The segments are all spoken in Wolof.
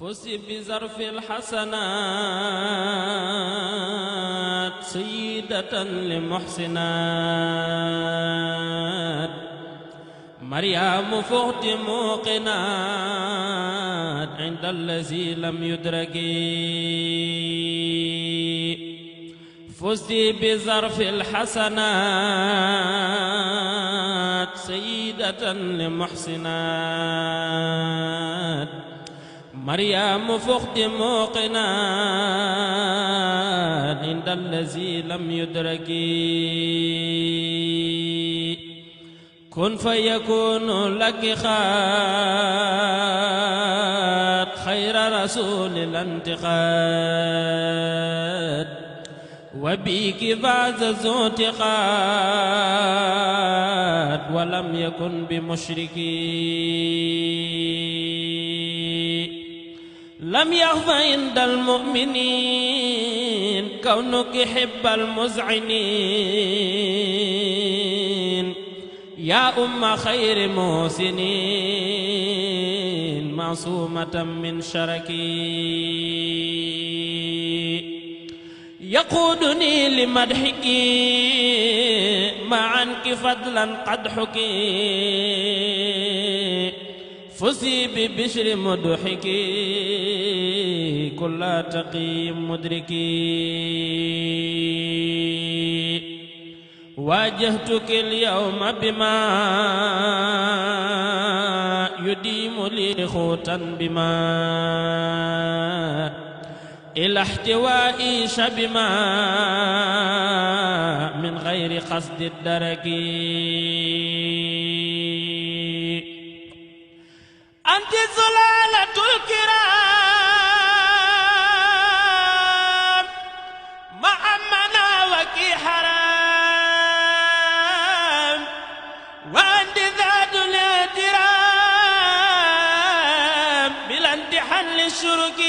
فز بظرف الحسنات سيدة لمحسنات مريم فهد موقنات عند الذي لم يدرك فزت بظرف الحسنات سيدة لمحسنات مريم فخت موقنات عند الذي لم يدرك كن فيكون لك خات خير رسول الانتقاد وبيك فاز ذو انتقاد ولم يكن بمشركين لم يخف عند المؤمنين كونك حب المذعنين يا أم خير محسنين معصومة من شركي يقودني لمدحك معك فضلا قد حكي فزي ببشر مدحك كل تقي مدركي واجهتك اليوم بما يديم لي خوتا بما إلى احتوائي شبما من غير قصد الدرك أنت زلالة الكرام مأمنا وكي حرام وأنت ذات الاحترام بلا امتحان للشرك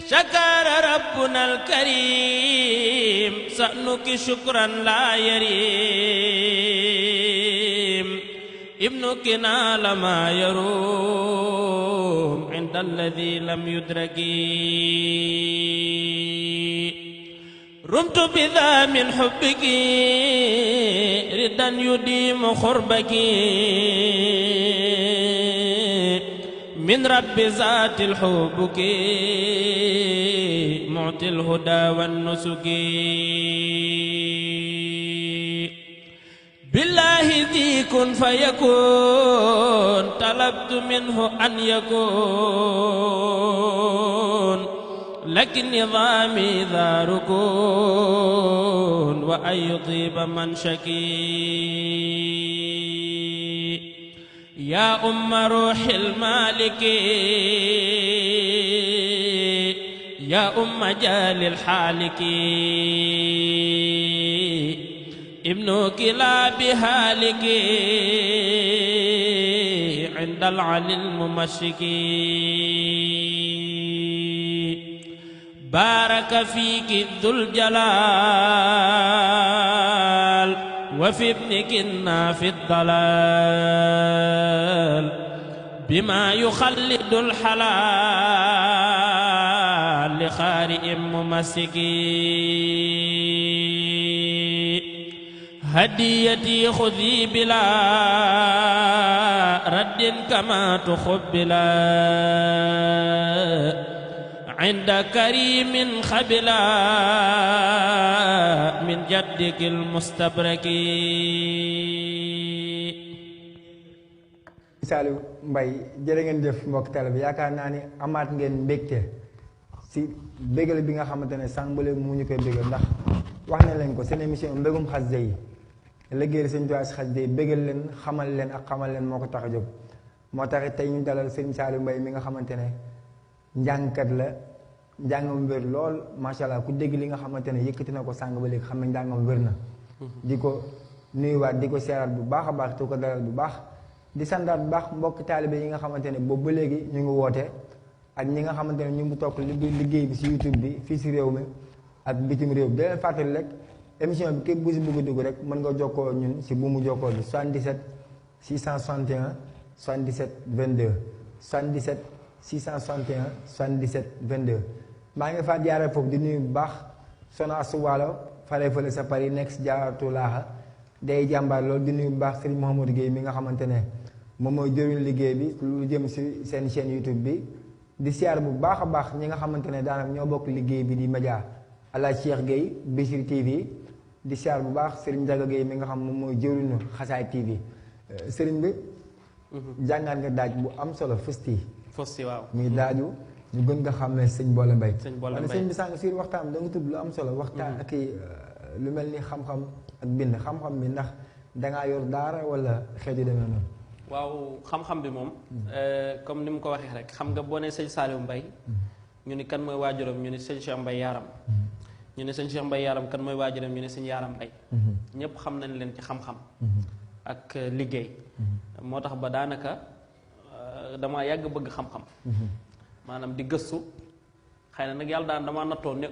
شكر ربنا الكريم سأنك شكرا لا يريم ابنك نال ما يروم عند الذي لم يدرك رمت بذا من حبك ردا يديم خربك من رب ذات الحبك معطي الهدى والنسك بالله ذي كن فيكون طلبت منه أن يكون لكن نظامي ذا ركون وأن يطيب من شكي يا أم روح المالك يا أم جال الحالك ابن كلاب هالك عند العلي الممشك بارك فيك ذو الجلال وفي ابنك في الضلال بما يخلد الحلال لخارئ ممسك هديتي خذي بلا رد كما تخبلا عند كريم خبلا من جدك المستبرك Saliou Mbaye jërë ngeen jëf mbokk télé bi yaakaar naa ni amaat ngeen mbégte si bégal bi nga xamante ne sànq ba léegi mu ñu koy bégal ndax wax na leen ko seen émission mbégum xasida yi liggéeyal sëñ Tuubaa si xasida yi bégal leen xamal leen ak xamal leen moo ko tax a jóg moo tax tey ñu dalal sëñ Saliou Mbaye mi nga xamante ne njàngkat la njàngam wér lool macha allah ku dégg li nga xamante ne yëkkati na ko sànq ba léegi xam ne njàngam wér na di ko nuyuwaat di ko seeraat bu baax a baax te ko dalal bu baax di sandaat bu baax mbokk taalibe yi nga xamante ne boobu ba léegi ñu ngi woote ak ñi nga xamante ne ñu ngi topp liggéey bi si YouTube bi fii si réew mi ak bitim réew bi da leen fàttali rek émission bi képp bu si bëgg a dugg rek mën nga jokkoo ñun si buumu jokkoo bi 77 661 77 22 77 661 77 22 maa ngi fa jaaree foofu di nuyu bu baax Soxna Asu Waalo faree fële sa Paris nekk si jaaratu laaxa day jàmbaar loolu di nuyu bu baax Serigne Mouhamadou Guèye mi nga xamante ne moom mooy jëriñ liggéey bi lu jëm si seen chaîne YouTube bi di siyaar bu baax a baax ñi nga xamante ne daanaka ñoo bokk liggéey bi di média Alaaji Cheikh Guèye Bichri TV di siyaar bu baax Serigne Ndiaga Guèye mi nga xam moom mooy jëriñu Xasaay TV Serigne bi jàngaan nga daaj bu am solo fusti waaw muy daaju ñu gën nga xam ne sëñ Boole Mbaye sëñ bi sànq siir waxtaan da nga tudd lu am solo waxtaan ak lu mel ni xam-xam ak bind xam-xam bi ndax dangaa yor daara wala xeetu demee noonu waaw xam-xam bi moom comme ni mu ko waxee rek xam nga boo ne sëñ Saliou Mbaye ñu ni kan mooy waajuram ñu ni sëñ Cheikh Mbaye Yaram ñu ne sëñ Cheikh Mbaye Yaram kan mooy waajuram ñu ne sëñ Yaram Mbaye ñépp xam nañ leen ci xam-xam ak liggéey moo tax ba daanaka damaa yàgg bëgg xam-xam maanaam di gëstu xëy na nag yàlla daan damaa nattoo